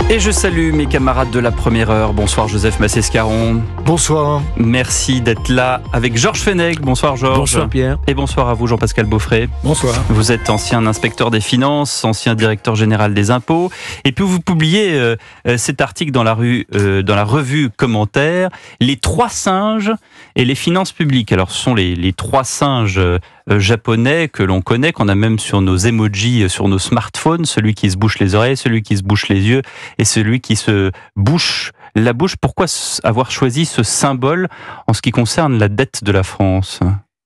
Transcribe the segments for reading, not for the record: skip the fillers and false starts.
Et je salue mes camarades de la première heure. Bonsoir Joseph Massescaron. Bonsoir. Merci d'être là avec Georges Fenech. Bonsoir Georges. Bonsoir Pierre. Et bonsoir à vous Jean-Pascal Beaufret. Bonsoir. Vous êtes ancien inspecteur des finances, ancien directeur général des impôts. Et puis vous publiez cet article dans la revue Commentaire, Les trois singes et les finances publiques. Alors ce sont les trois singes japonais que l'on connaît, qu'on a même sur nos emojis, sur nos smartphones, celui qui se bouche les oreilles, celui qui se bouche les yeux et celui qui se bouche la bouche. Pourquoi avoir choisi ce symbole en ce qui concerne la dette de la France ?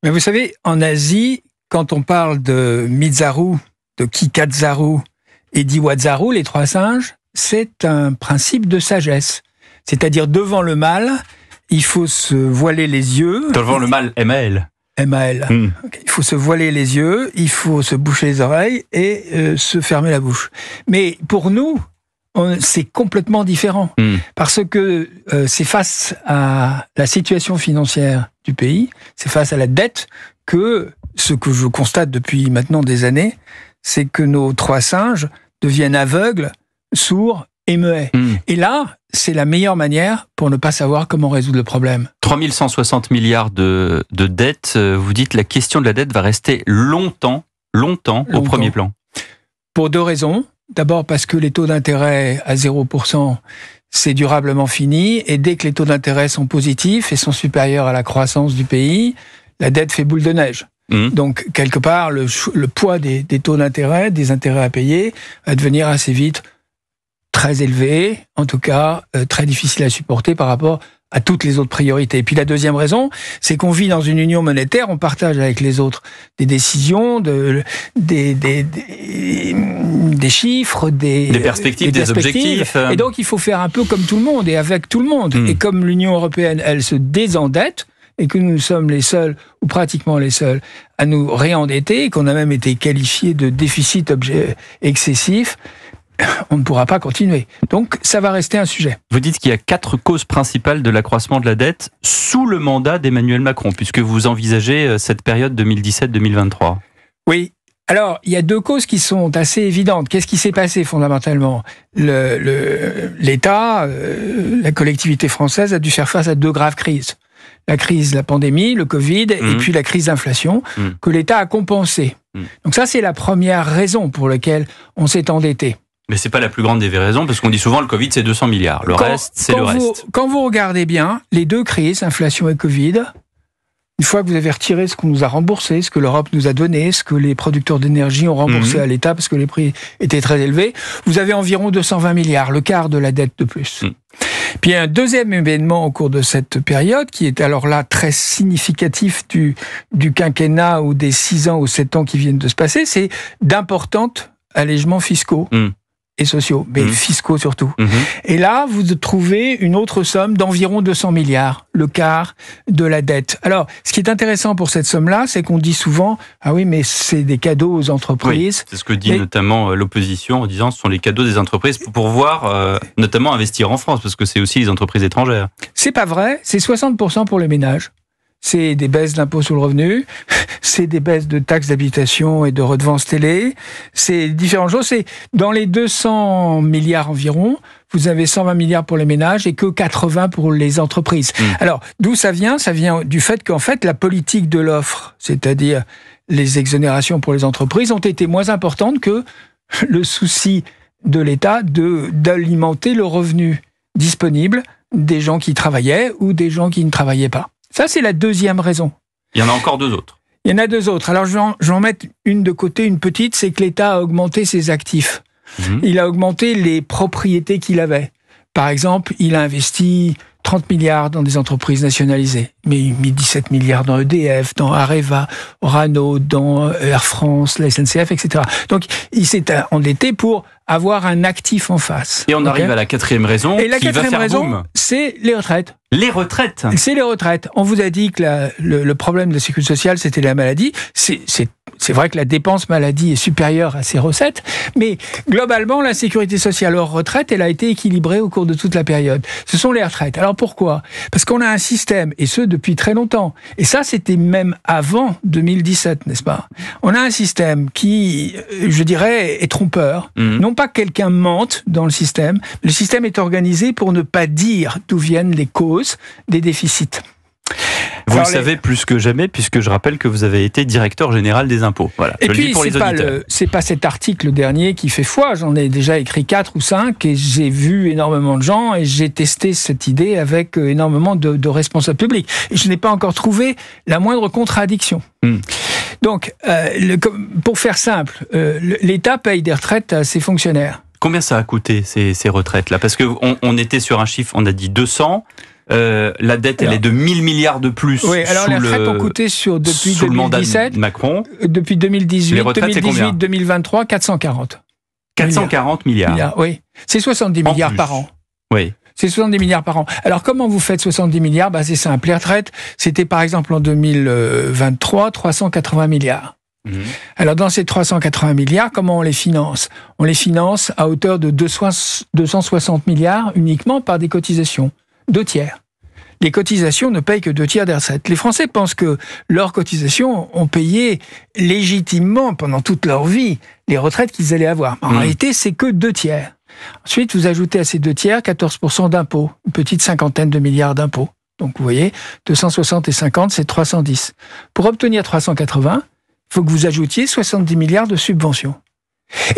Mais vous savez, en Asie, quand on parle de Mizaru, de Kikatzaru et d'Iwazaru, les trois singes, c'est un principe de sagesse. C'est-à-dire, devant le mal, il faut se voiler les yeux. Devant le mal, MAL. MAL. Okay. Il faut se voiler les yeux, il faut se boucher les oreilles et se fermer la bouche. Mais pour nous, c'est complètement différent. Parce que c'est face à la situation financière du pays, c'est face à la dette que ce que je constate depuis maintenant des années, c'est que nos trois singes deviennent aveugles, sourds et muets. Et là, c'est la meilleure manière pour ne pas savoir comment résoudre le problème. 3160 milliards de dettes. Vous dites la question de la dette va rester longtemps au premier plan. Pour deux raisons. D'abord parce que les taux d'intérêt à 0%, c'est durablement fini. Et dès que les taux d'intérêt sont positifs et sont supérieurs à la croissance du pays, la dette fait boule de neige. Donc, quelque part, le poids des taux d'intérêt, des intérêts à payer, va devenir assez vite très élevé, en tout cas très difficile à supporter par rapport à toutes les autres priorités. Et puis la deuxième raison, c'est qu'on vit dans une union monétaire, on partage avec les autres des décisions, des chiffres, des perspectives, des objectifs. Et donc il faut faire un peu comme tout le monde et avec tout le monde. Et comme l'Union européenne, elle se désendette, et que nous sommes les seuls, ou pratiquement les seuls, à nous réendetter, et qu'on a même été qualifiés de déficit excessif, on ne pourra pas continuer. Donc, ça va rester un sujet. Vous dites qu'il y a 4 causes principales de l'accroissement de la dette sous le mandat d'Emmanuel Macron, puisque vous envisagez cette période 2017-2023. Oui. Alors, il y a 2 causes qui sont assez évidentes. Qu'est-ce qui s'est passé fondamentalement ? L'État, la collectivité française a dû faire face à 2 graves crises. La crise, la pandémie, le Covid, et puis la crise d'inflation, que l'État a compensée. Donc ça, c'est la première raison pour laquelle on s'est endetté. Mais c'est pas la plus grande des raisons, parce qu'on dit souvent le Covid, c'est 200 milliards. Le reste, c'est le reste. Quand vous regardez bien, les 2 crises, inflation et Covid, une fois que vous avez retiré ce qu'on nous a remboursé, ce que l'Europe nous a donné, ce que les producteurs d'énergie ont remboursé à l'État parce que les prix étaient très élevés, vous avez environ 220 milliards, le quart de la dette de plus. Puis il y a un deuxième événement au cours de cette période, qui est alors là très significatif du quinquennat ou des 6 ans ou 7 ans qui viennent de se passer, c'est d'importants allègements fiscaux. Et sociaux, mais fiscaux surtout. Et là, vous trouvez une autre somme d'environ 200 milliards, le quart de la dette. Alors, ce qui est intéressant pour cette somme-là, c'est qu'on dit souvent « Ah oui, mais c'est des cadeaux aux entreprises. » Oui, c'est ce que dit notamment l'opposition en disant « Ce sont les cadeaux des entreprises pour pouvoir notamment investir en France, parce que c'est aussi les entreprises étrangères. » C'est pas vrai, c'est 60% pour les ménages. C'est des baisses d'impôts sur le revenu, c'est des baisses de taxes d'habitation et de redevances télé, c'est différentes choses. C'est dans les 200 milliards environ, vous avez 120 milliards pour les ménages et que 80 pour les entreprises. Alors, d'où ça vient ? Ça vient du fait qu'en fait, la politique de l'offre, c'est-à-dire les exonérations pour les entreprises, ont été moins importantes que le souci de l'État d'alimenter le revenu disponible des gens qui travaillaient ou des gens qui ne travaillaient pas. Ça, c'est la deuxième raison. Il y en a encore 2 autres. Il y en a 2 autres. Alors, je vais en mettre une de côté, une petite, c'est que l'État a augmenté ses actifs. Il a augmenté les propriétés qu'il avait. Par exemple, il a investi 30 milliards dans des entreprises nationalisées. Mais il a mis 17 milliards dans EDF, dans Areva, Orano, dans Air France, la SNCF, etc. Donc, il s'est endetté pour avoir un actif en face. Et on arrive à la 4e raison. Et la 4e raison, c'est les retraites. Les retraites. C'est les retraites. On vous a dit que le problème de la sécurité sociale, c'était la maladie. C'est vrai que la dépense maladie est supérieure à ses recettes, mais globalement, la sécurité sociale hors retraite, elle a été équilibrée au cours de toute la période. Ce sont les retraites. Alors pourquoi ? Parce qu'on a un système, et ce depuis très longtemps. Et ça, c'était même avant 2017, n'est-ce pas ? On a un système qui, je dirais, est trompeur. Non pas que quelqu'un mente dans le système est organisé pour ne pas dire d'où viennent les causes des déficits. Vous le savez plus que jamais, puisque je rappelle que vous avez été directeur général des impôts. Voilà, et puis, c'est pas cet article dernier qui fait foi. J'en ai déjà écrit 4 ou 5 et j'ai vu énormément de gens et j'ai testé cette idée avec énormément de responsables publics. Et je n'ai pas encore trouvé la moindre contradiction. Donc, pour faire simple, l'État paye des retraites à ses fonctionnaires. Combien ça a coûté, ces retraites-là ? Parce qu'on était sur un chiffre, on a dit 200. La dette, elle est de 1000 milliards de plus. Oui, alors les retraites ont coûté depuis 2017, de Macron. Depuis 2018, les retraites, 2018, 2023, 440. 440 milliards. Oui, c'est 70 milliards par an. Oui. C'est 70 milliards par an. Alors, comment vous faites 70 milliards ? C'est simple. Les retraites, c'était par exemple en 2023, 380 milliards. Alors, dans ces 380 milliards, comment on les finance ? On les finance à hauteur de 260 milliards uniquement par des cotisations. 2 tiers. Les cotisations ne payent que 2 tiers des recettes. Les Français pensent que leurs cotisations ont payé légitimement pendant toute leur vie les retraites qu'ils allaient avoir. En réalité, c'est que 2 tiers. Ensuite, vous ajoutez à ces 2 tiers 14% d'impôts, une petite cinquantaine de milliards d'impôts. Donc, vous voyez, 260 et 50, c'est 310. Pour obtenir 380, il faut que vous ajoutiez 70 milliards de subventions.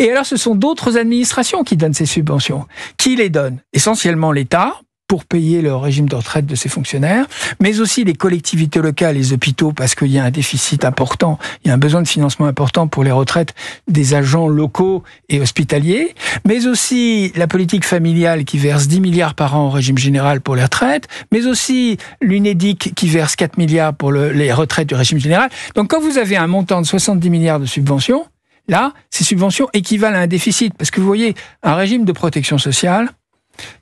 Et alors, ce sont d'autres administrations qui donnent ces subventions. Qui les donnent ? Essentiellement l'État, pour payer le régime de retraite de ses fonctionnaires, mais aussi les collectivités locales, les hôpitaux, parce qu'il y a un déficit important, il y a un besoin de financement important pour les retraites des agents locaux et hospitaliers, mais aussi la politique familiale qui verse 10 milliards par an au régime général pour les retraites, mais aussi l'UNEDIC qui verse 4 milliards pour les retraites du régime général. Donc quand vous avez un montant de 70 milliards de subventions, là, ces subventions équivalent à un déficit, parce que vous voyez, un régime de protection sociale,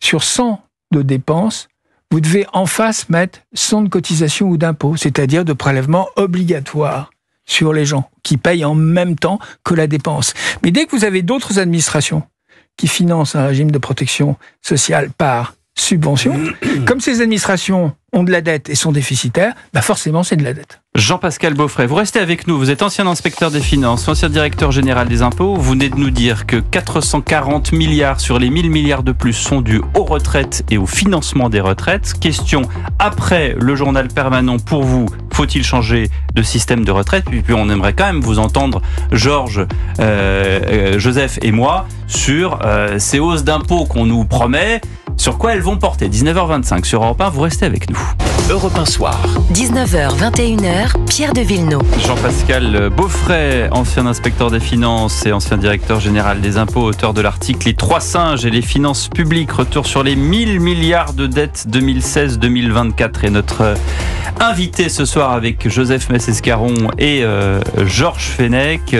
sur 100 de dépenses, vous devez en face mettre 100 de cotisations ou d'impôts, c'est-à-dire de prélèvements obligatoires sur les gens, qui payent en même temps que la dépense. Mais dès que vous avez d'autres administrations qui financent un régime de protection sociale par subvention, comme ces administrations ont de la dette et sont déficitaires, forcément c'est de la dette. Jean-Pascal Beaufret, vous restez avec nous, vous êtes ancien inspecteur des finances, ancien directeur général des impôts, vous venez de nous dire que 440 milliards sur les 1000 milliards de plus sont dus aux retraites et au financement des retraites. Question, après le journal permanent, pour vous, faut-il changer de système de retraite ? Puis on aimerait quand même vous entendre, Georges, Joseph et moi, sur ces hausses d'impôts qu'on nous promet, sur quoi elles vont porter. 19h25 sur Europe 1, vous restez avec nous. Europe 1 Soir. 19h, 21h, Pierre de Villeneuve. Jean-Pascal Beaufret, ancien inspecteur des finances et ancien directeur général des impôts, auteur de l'article « Les 3 singes et les finances publiques », retour sur les 1000 milliards de dettes 2016-2024. Et notre invité ce soir avec Joseph Mess-Escaron et Georges Fenech,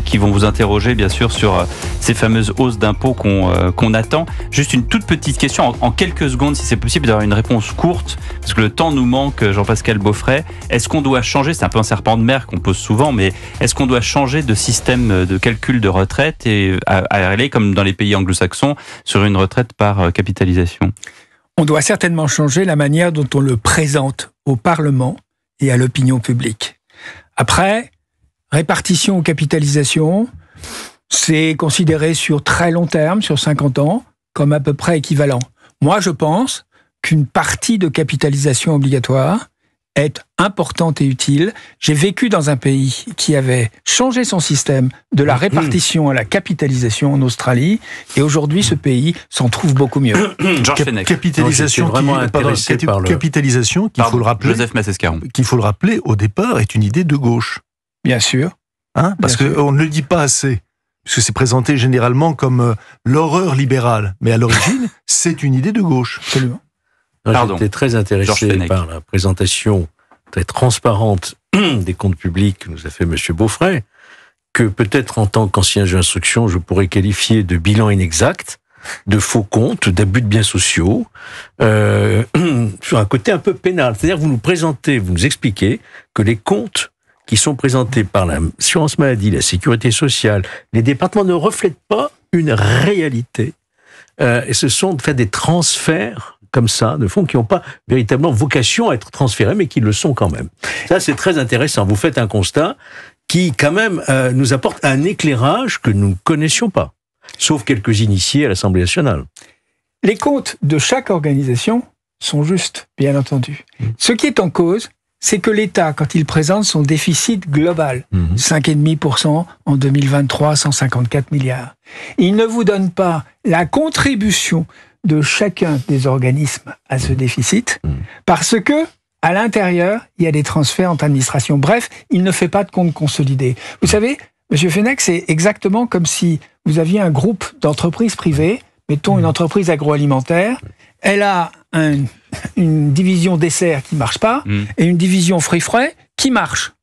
qui vont vous interroger bien sûr sur ces fameuses hausses d'impôts qu'on attend. Juste une toute petite question, en quelques secondes si c'est possible, d'avoir une réponse courte, parce que le temps nous manque, Jean-Pascal Beaufret. Est-ce qu'on doit changer, c'est un peu un serpent de mer qu'on pose souvent, mais est-ce qu'on doit changer de système de calcul de retraite et aller, comme dans les pays anglo-saxons, sur une retraite par capitalisation ? On doit certainement changer la manière dont on le présente au Parlement et à l'opinion publique. Après, répartition ou capitalisation, c'est considéré sur très long terme, sur 50 ans, comme à peu près équivalent. Moi, je pense qu'une partie de capitalisation obligatoire est importante et utile. J'ai vécu dans un pays qui avait changé son système de la répartition à la capitalisation en Australie, et aujourd'hui, ce pays s'en trouve beaucoup mieux. Capitalisation, capitalisation, qu'il faut le rappeler, Joseph Mess-Escaron, qu'il faut le rappeler, au départ, est une idée de gauche. Bien sûr. Parce qu'on ne le dit pas assez. Parce que c'est présenté généralement comme l'horreur libérale. Mais à l'origine, c'est une idée de gauche. Absolument. J'étais très intéressé par la présentation très transparente des comptes publics que nous a fait M. Beaufret, que peut-être en tant qu'ancien juge d'instruction, je pourrais qualifier de bilan inexact, de faux comptes, d'abus de biens sociaux, sur un côté un peu pénal. C'est-à-dire que vous nous expliquez que les comptes qui sont présentés par l'assurance maladie, la sécurité sociale, les départements ne reflètent pas une réalité. Et ce sont en fait des transferts comme ça, de fonds qui n'ont pas véritablement vocation à être transférés, mais qui le sont quand même. Ça, c'est très intéressant. Vous faites un constat qui, quand même, nous apporte un éclairage que nous ne connaissions pas, sauf quelques initiés à l'Assemblée nationale. Les comptes de chaque organisation sont justes, bien entendu. Ce qui est en cause, c'est que l'État, quand il présente son déficit global, 5,5% en 2023, 154 milliards, il ne vous donne pas la contribution de chacun des organismes à ce déficit, parce que à l'intérieur, il y a des transferts entre administrations. Bref, il ne fait pas de compte consolidé. Vous savez, M. Fenech, c'est exactement comme si vous aviez un groupe d'entreprises privées, mettons une entreprise agroalimentaire, elle a une division dessert qui marche pas et une division fruits-frais qui marche.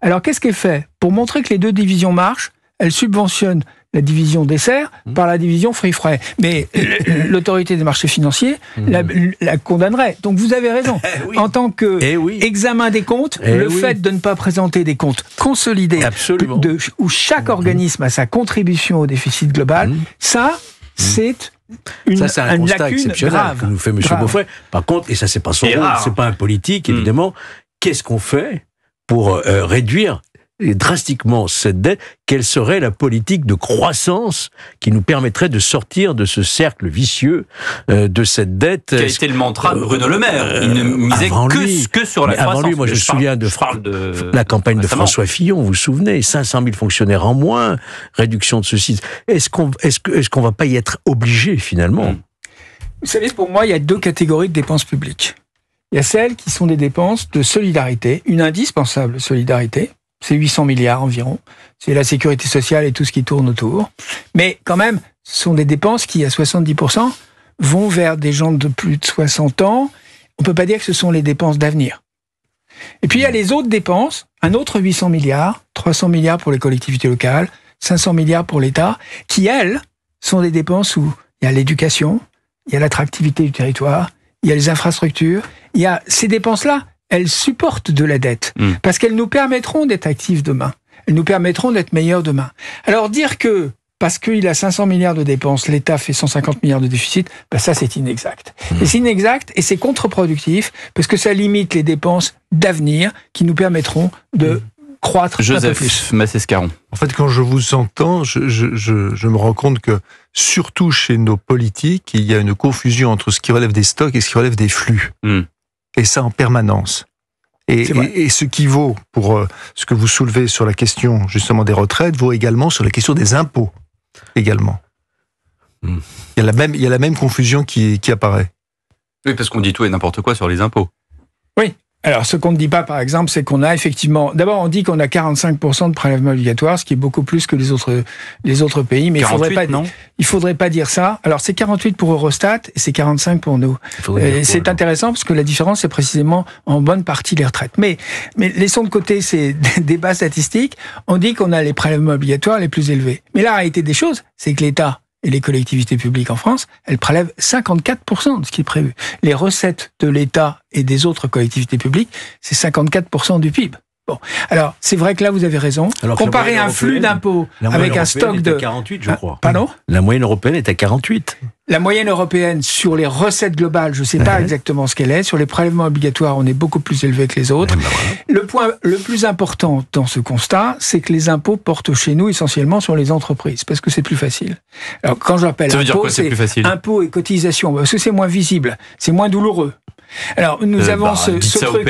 Alors qu'est-ce qu'elle fait? Pour montrer que les deux divisions marchent, elle subventionne la division dessert par la division fruits-frais. Mais l'autorité des marchés financiers la condamnerait. Donc vous avez raison. En tant que examen des comptes, le fait de ne pas présenter des comptes consolidés, où chaque organisme a sa contribution au déficit global, ça, c'est un constat exceptionnel grave, que nous fait M. Beaufret. Par contre, et ça c'est pas son rôle, c'est pas un politique, évidemment, qu'est-ce qu'on fait pour réduire drastiquement cette dette? Quelle serait la politique de croissance qui nous permettrait de sortir de ce cercle vicieux de cette dette? Qui a été le mantra de Bruno Le Maire. Il ne misait que sur la croissance. Avant lui, moi je me souviens de la campagne de François Fillon, vous vous souvenez, 500 000 fonctionnaires en moins, réduction de ceci. Est-ce qu'on va pas y être obligé finalement? Vous savez, pour moi, il y a deux catégories de dépenses publiques. Il y a celles qui sont des dépenses de solidarité, une indispensable solidarité. C'est 800 milliards environ. C'est la sécurité sociale et tout ce qui tourne autour. Mais quand même, ce sont des dépenses qui, à 70%, vont vers des gens de plus de 60 ans. On peut pas dire que ce sont les dépenses d'avenir. Et puis, il y a les autres dépenses, un autre 800 milliards, 300 milliards pour les collectivités locales, 500 milliards pour l'État, qui, elles, sont des dépenses où il y a l'éducation, il y a l'attractivité du territoire, il y a les infrastructures, il y a ces dépenses-là. Elles supportent de la dette, parce qu'elles nous permettront d'être actifs demain. Elles nous permettront d'être meilleurs demain. Alors dire que, parce qu'il a 500 milliards de dépenses, l'État fait 150 milliards de déficit, ben ça c'est inexact. Et c'est inexact et c'est contre-productif, parce que ça limite les dépenses d'avenir qui nous permettront de croître un peu plus. Joseph Massescaron. En fait, quand je vous entends, je me rends compte que, surtout chez nos politiques, il y a une confusion entre ce qui relève des stocks et ce qui relève des flux. Et ça en permanence. Et ce qui vaut pour ce que vous soulevez sur la question justement des retraites vaut également sur la question des impôts également. Il y a la même confusion qui apparaît. Oui, parce qu'on dit tout et n'importe quoi sur les impôts. Oui. Alors, ce qu'on ne dit pas, par exemple, c'est qu'on a effectivement... D'abord, on dit qu'on a 45% de prélèvements obligatoires, ce qui est beaucoup plus que les autres pays. Mais 48, il faudrait pas dire ça. Alors, c'est 48 pour Eurostat et c'est 45 pour nous. C'est intéressant parce que la différence, c'est précisément en bonne partie les retraites. Mais laissons de côté ces débats statistiques. On dit qu'on a les prélèvements obligatoires les plus élevés. Mais la réalité des choses, c'est que l'État et les collectivités publiques en France, elles prélèvent 54% de ce qui est prévu. Les recettes de l'État et des autres collectivités publiques, c'est 54% du PIB. Bon, alors c'est vrai que là vous avez raison. Alors comparer un flux d'impôts avec un stock de 48, je crois. Pardon ? La moyenne européenne est à 48. La moyenne européenne sur les recettes globales, je ne sais pas exactement ce qu'elle est. Sur les prélèvements obligatoires, on est beaucoup plus élevé que les autres. Le point le plus important dans ce constat, c'est que les impôts portent chez nous essentiellement sur les entreprises, parce que c'est plus facile. Alors quand j'appelle impôts, c'est impôts et cotisations, parce que c'est moins visible, c'est moins douloureux. Alors, nous avons ce truc,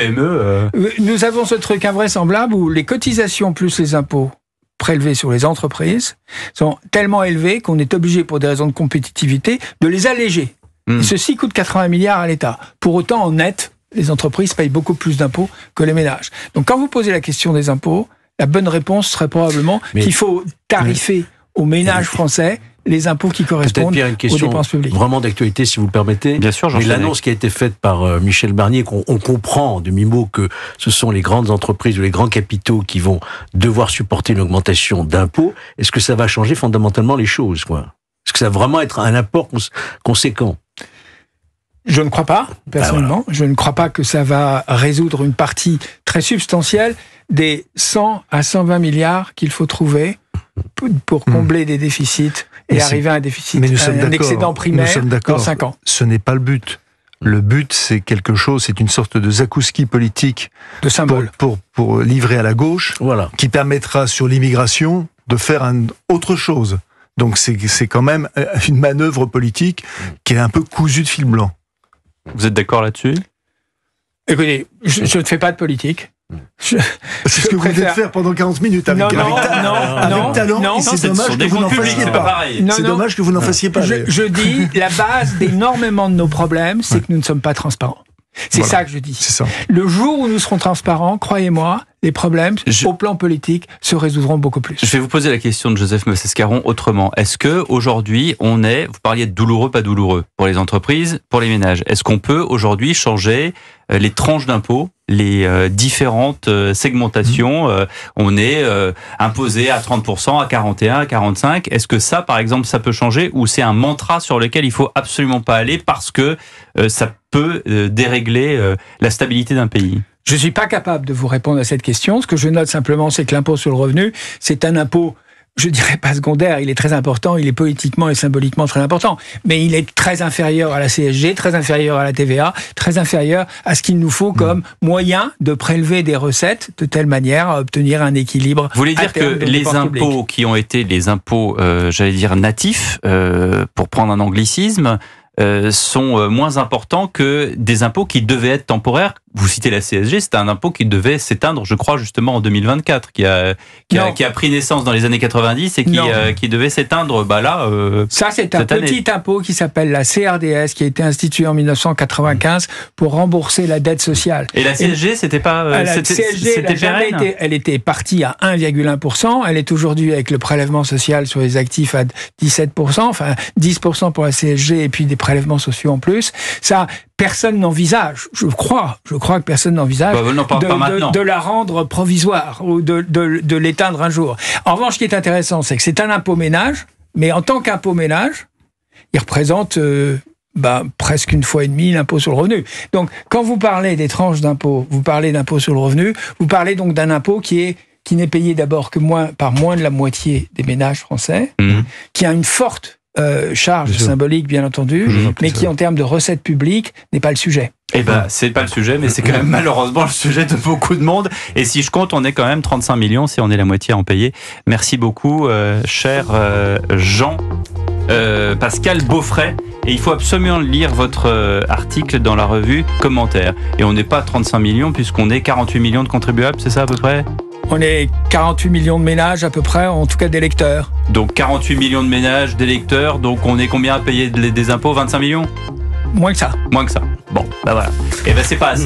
nous avons ce truc invraisemblable où les cotisations plus les impôts prélevés sur les entreprises sont tellement élevés qu'on est obligé, pour des raisons de compétitivité, de les alléger. Et ceci coûte 80 milliards à l'État. Pour autant, en net, les entreprises payent beaucoup plus d'impôts que les ménages. Donc, quand vous posez la question des impôts, la bonne réponse serait probablement qu'il faut tarifer aux ménages français les impôts qui correspondent aux dépenses publiques. Vraiment d'actualité, si vous le permettez. Bien sûr, mais l'annonce qui a été faite par Michel Barnier, on comprend en demi-mot que ce sont les grandes entreprises ou les grands capitaux qui vont devoir supporter une augmentation d'impôts. Est-ce que ça va changer fondamentalement les choses, quoi ? Est-ce que ça va vraiment être un apport conséquent ? Je ne crois pas, personnellement. Je ne crois pas que ça va résoudre une partie très substantielle des 100 à 120 milliards qu'il faut trouver pour combler des déficits et arriver à un déficit, un excédent primaire dans 5 ans. Ce n'est pas le but. Le but, c'est quelque chose, c'est une sorte de zakouski politique de symbole pour livrer à la gauche, voilà, qui permettra sur l'immigration de faire autre chose. Donc c'est quand même une manœuvre politique qui est un peu cousue de fil blanc. Vous êtes d'accord là-dessus ? Écoutez, je ne fais pas de politique. C'est ce que vous venez de faire pendant 40 minutes avec talent. C'est dommage que vous n'en fassiez pas. C'est dommage que vous n'en fassiez pas. Je dis, la base d'énormément de nos problèmes, c'est que nous ne sommes pas transparents. C'est ça que je dis. C'est ça. Le jour où nous serons transparents, croyez-moi, les problèmes, au plan politique, se résoudront beaucoup plus. Je vais vous poser la question de Joseph Messescaron autrement. Est-ce que aujourd'hui vous parliez de douloureux, pas douloureux, pour les entreprises, pour les ménages. Est-ce qu'on peut aujourd'hui changer les tranches d'impôts, les différentes segmentations? On est imposé à 30%, à 41%, à 45%. Est-ce que ça, par exemple, ça peut changer, ou c'est un mantra sur lequel il faut absolument pas aller parce que ça peut dérégler la stabilité d'un pays? Je ne suis pas capable de vous répondre à cette question. Ce que je note simplement, c'est que l'impôt sur le revenu, c'est un impôt, je dirais pas secondaire, il est très important, il est politiquement et symboliquement très important, mais il est très inférieur à la CSG, très inférieur à la TVA, très inférieur à ce qu'il nous faut comme moyen de prélever des recettes de telle manière à obtenir un équilibre. Vous voulez dire que les impôts qui ont été les impôts, j'allais dire natifs, pour prendre un anglicisme, sont moins importants que des impôts qui devaient être temporaires? Vous citez la CSG, c'est un impôt qui devait s'éteindre, je crois, justement en 2024, qui a pris naissance dans les années 90 et qui devait s'éteindre ça, c'est un petit impôt qui s'appelle la CRDS, qui a été institué en 1995 pour rembourser la dette sociale. Et la CSG, c'était pas... la CSG, elle était partie à 1,1%, elle est aujourd'hui avec le prélèvement social sur les actifs à 17%, enfin 10% pour la CSG et puis des prélèvements sociaux en plus. Ça, personne n'envisage, je crois que personne n'envisage de la rendre provisoire ou de l'éteindre un jour. En revanche, ce qui est intéressant, c'est que c'est un impôt ménage, mais en tant qu'impôt ménage, il représente presque 1,5 fois l'impôt sur le revenu. Donc, quand vous parlez des tranches d'impôt, vous parlez d'impôt sur le revenu, vous parlez donc d'un impôt qui n'est payé d'abord que par moins de la moitié des ménages français, qui a une forte charge symbolique, bien entendu, mais qui, en termes de recettes publiques, n'est pas le sujet. C'est pas le sujet, mais c'est quand même malheureusement le sujet de beaucoup de monde. Et si je compte, on est quand même 35 millions si on est la moitié à en payer. Merci beaucoup, cher Jean Pascal Beaufray. Et il faut absolument lire votre article dans la revue Commentaire. Et on n'est pas 35 millions puisqu'on est 48 millions de contribuables, c'est ça à peu près ? On est 48 millions de ménages à peu près, en tout cas d'électeurs. Donc 48 millions de ménages, d'électeurs, donc on est combien à payer des impôts ? 25 millions ? Moins que ça. Moins que ça. Bon, voilà. Et c'est pas assez.